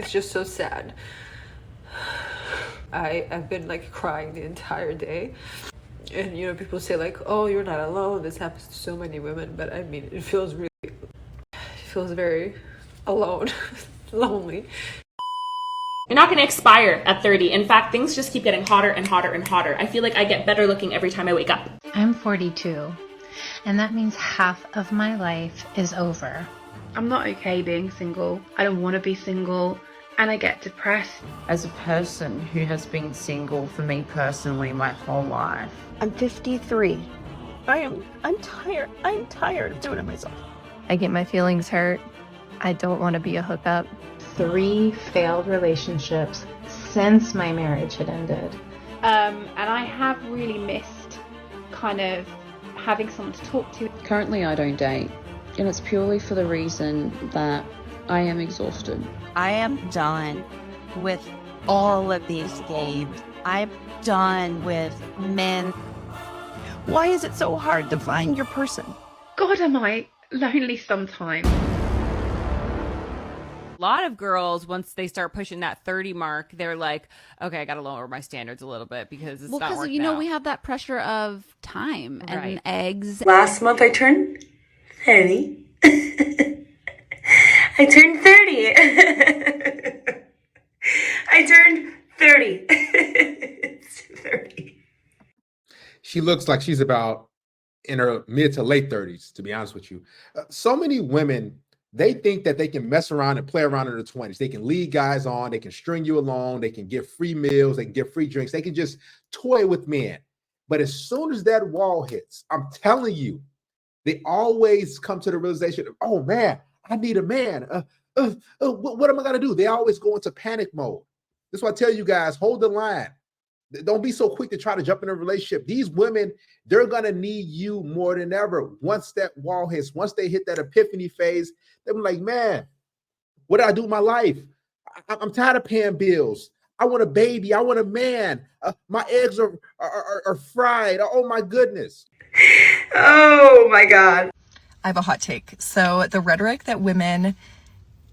It's just so sad. I've been like crying the entire day. And you know, people say like, oh, you're not alone. This happens to so many women. But I mean, it feels very alone, lonely. You're not going to expire at 30. In fact, things just keep getting hotter and hotter and hotter. I feel like I get better looking every time I wake up. I'm 42, and that means half of my life is over. I'm not okay being single. I don't want to be single, and I get depressed. As a person who has been single for me personally my whole life. I'm 53. I'm tired. I'm tired of doing it myself. I get my feelings hurt. I don't want to be a hookup. 3 failed relationships since my marriage had ended. And I have really missed kind of having someone to talk to. Currently, I don't date, and it's purely for the reason that I am exhausted. I am done with all of these games. I'm done with men. Why is it so hard to find your person? God, am I lonely sometimes. A lot of girls, once they start pushing that 30 mark, they're like, okay, I got to lower my standards a little bit because it's not working out. We have that pressure of time and eggs. Last month I turned 30. I turned 30. I turned 30. It's 30. She looks like she's about in her mid to late 30s, to be honest with you. So many women, they think that they can mess around and play around in their 20s. They can lead guys on. They can string you along. They can give free meals. They can give free drinks. They can just toy with men. But as soon as that wall hits, I'm telling you, they always come to the realization of, oh, man, I need a man. What am I going to do? They always go into panic mode. That's why I tell you guys, hold the line. Don't be so quick to try to jump in a relationship. These women, they're going to need you more than ever. Once that wall hits, once they hit that epiphany phase, they're like, man, what do I do with my life? I'm tired of paying bills. I want a baby. I want a man. My eggs are fried. Oh, my goodness. Oh, my God. I have a hot take. So the rhetoric that women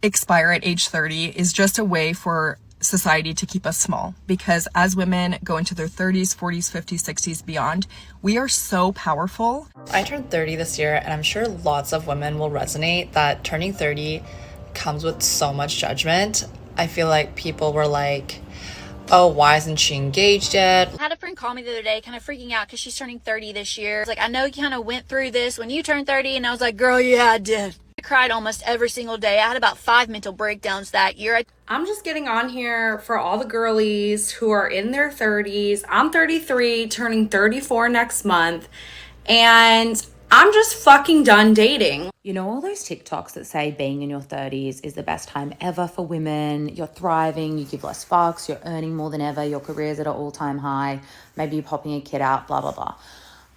expire at age 30 is just a way for society to keep us small, because as women go into their 30s, 40s, 50s, 60s, beyond, we are so powerful. I turned 30 this year, and I'm sure lots of women will resonate that turning 30 comes with so much judgment. I feel like people were like, oh, why isn't she engaged yet? I had a friend call me the other day kind of freaking out because she's turning 30 this year. It's like, I know you kind of went through this when you turned 30, and I was like, girl, yeah, I did. I cried almost every single day. I had about 5 mental breakdowns that year. I'm just getting on here for all the girlies who are in their 30s. I'm 33, turning 34 next month, and I'm just fucking done dating. You know, all those TikToks that say being in your 30s is the best time ever for women. You're thriving, you give less fucks, you're earning more than ever, your career's at an all-time high, maybe you're popping a kid out, blah, blah, blah.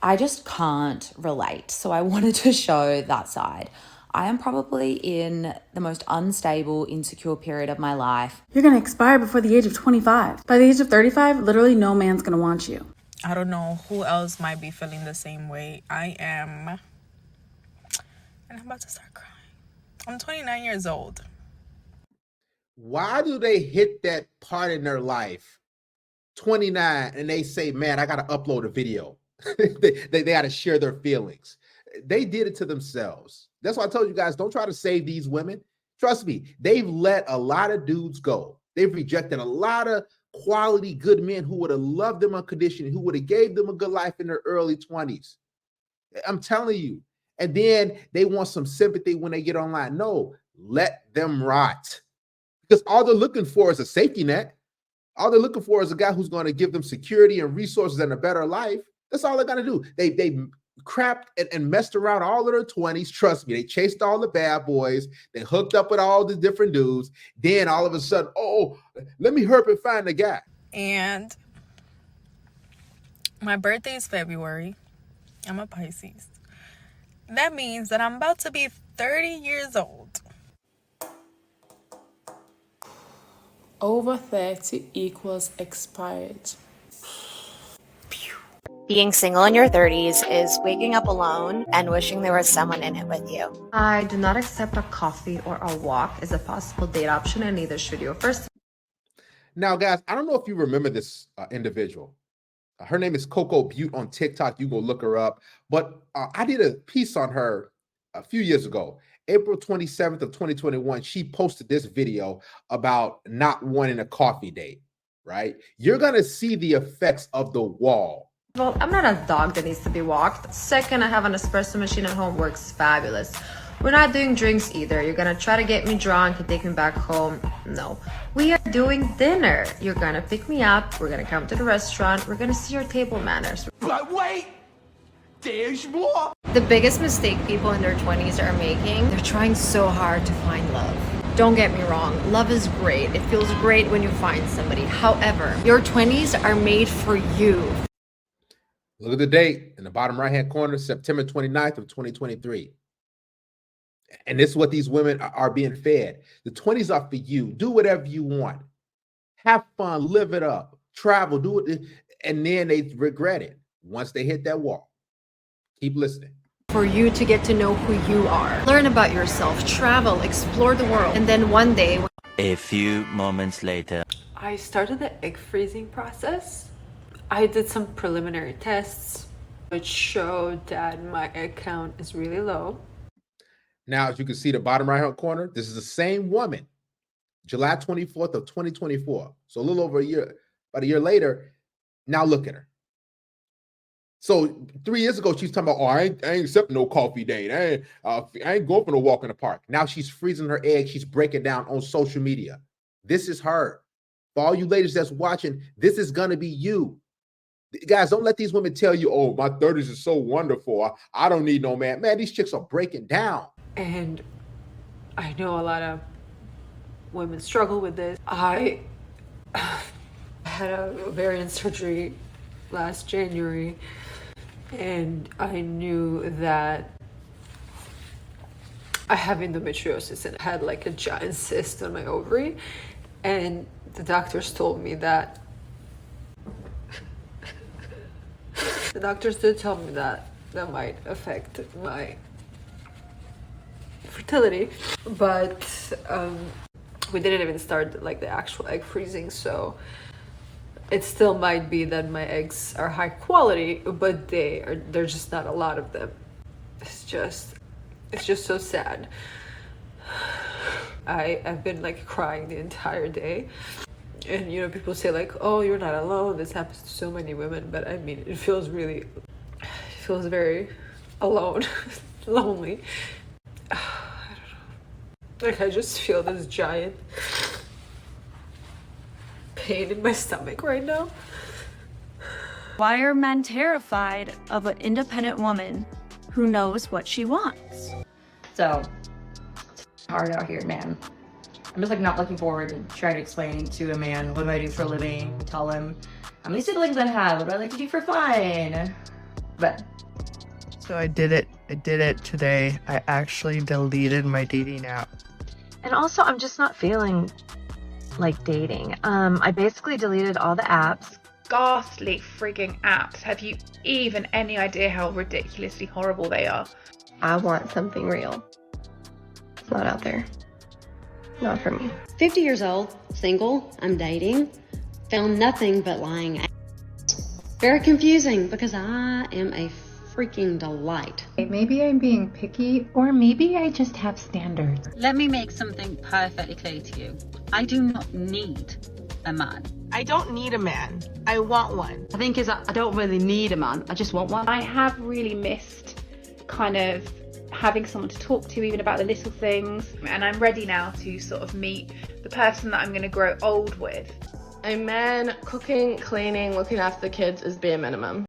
I just can't relate. So I wanted to show that side. I am probably in the most unstable, insecure period of my life. You're going to expire before the age of 25. By the age of 35, literally no man's going to want you. I don't know who else might be feeling the same way I am. And I'm about to start crying. I'm 29 years old. Why do they hit that part in their life, 29, and they say, man, I got to upload a video. they got to share their feelings. They did it to themselves. That's why I told you guys, don't try to save these women. Trust me, they've let a lot of dudes go. They've rejected a lot of quality, good men who would have loved them unconditionally, who would have gave them a good life in their early 20s. I'm telling you. And then they want some sympathy when they get online. No, let them rot. Because all they're looking for is a safety net. All they're looking for is a guy who's going to give them security and resources and a better life. That's all they're going to do. They crapped and messed around all of their 20s. Trust me, they chased all the bad boys. They hooked up with all the different dudes. Then all of a sudden, oh, let me hurry up and find a guy. And my birthday is February. I'm a Pisces. That means that I'm about to be 30 years old. Over 30 equals expired. Being single in your 30s is waking up alone and wishing there was someone in it with you. I do not accept a coffee or a walk as a possible date option, and neither should you. First. Now, guys, I don't know if you remember this individual. Her name is Coco Butte on TikTok. You go look her up. But I did a piece on her a few years ago. April 27th of 2021, she posted this video about not wanting a coffee date, right? You're going to see the effects of the wall. Well, I'm not a dog that needs to be walked. Second, I have an espresso machine at home, works fabulous. We're not doing drinks either. You're gonna try to get me drunk and take me back home. No. We are doing dinner. You're gonna pick me up. We're gonna come to the restaurant. We're gonna see your table manners. But wait! There's more! The biggest mistake people in their 20s are making, they're trying so hard to find love. Don't get me wrong, love is great. It feels great when you find somebody. However, your 20s are made for you. Look at the date in the bottom right-hand corner, September 29th of 2023. And this is what these women are being fed. The 20s are for you. Do whatever you want. Have fun, live it up, travel, do it. And then they regret it once they hit that wall. Keep listening. For you to get to know who you are. Learn about yourself, travel, explore the world. And then one day... A few moments later. I started the egg freezing process. I did some preliminary tests which showed that my egg count is really low. Now, as you can see the bottom right-hand corner, this is the same woman, July 24th of 2024. So a little over a year, about a year later, now look at her. So 3 years ago, she's talking about, oh, I ain't accepting no coffee date. I ain't going for no walk in the park. Now she's freezing her eggs. She's breaking down on social media. This is her. For all you ladies that's watching, this is going to be you. Guys, don't let these women tell you, oh, my 30s is so wonderful. I don't need no man. Man, these chicks are breaking down. And I know a lot of women struggle with this. I had a ovarian surgery last January, and I knew that I have endometriosis and had like a giant cyst on my ovary. And the doctors told me that the doctors did tell me that might affect my fertility, but we didn't even start like the actual egg freezing, so it still might be that my eggs are high quality, but there's just not a lot of them. It's just so sad. I've been like crying the entire day. And you know, people say like, oh, you're not alone, this happens to so many women, but I mean, it feels very alone. Lonely. I don't know, like I just feel this giant pain in my stomach right now. Why are men terrified of an independent woman who knows what she wants? So it's hard out here, man. I'm just like not looking forward to trying to explain to a man what do I do for a living, tell him how many siblings I have, what do I like to do for fun. But so I did it today. I actually deleted my dating app. And also I'm just not feeling like dating. I basically deleted all the apps. Ghastly frigging apps. Have you even any idea how ridiculously horrible they are? I want something real. It's not out there. Not for me. 50 years old, single, I'm dating, found nothing but lying. Very confusing because I am a freaking delight. Maybe I'm being picky, or maybe I just have standards. Let me make something perfectly clear to you. I do not need a man. I don't need a man. I want one. I think I don't really need a man. I just want one. I have really missed kind of having someone to talk to even about the little things, and I'm ready now to sort of meet the person that I'm going to grow old with. A man cooking, cleaning, looking after the kids is bare minimum.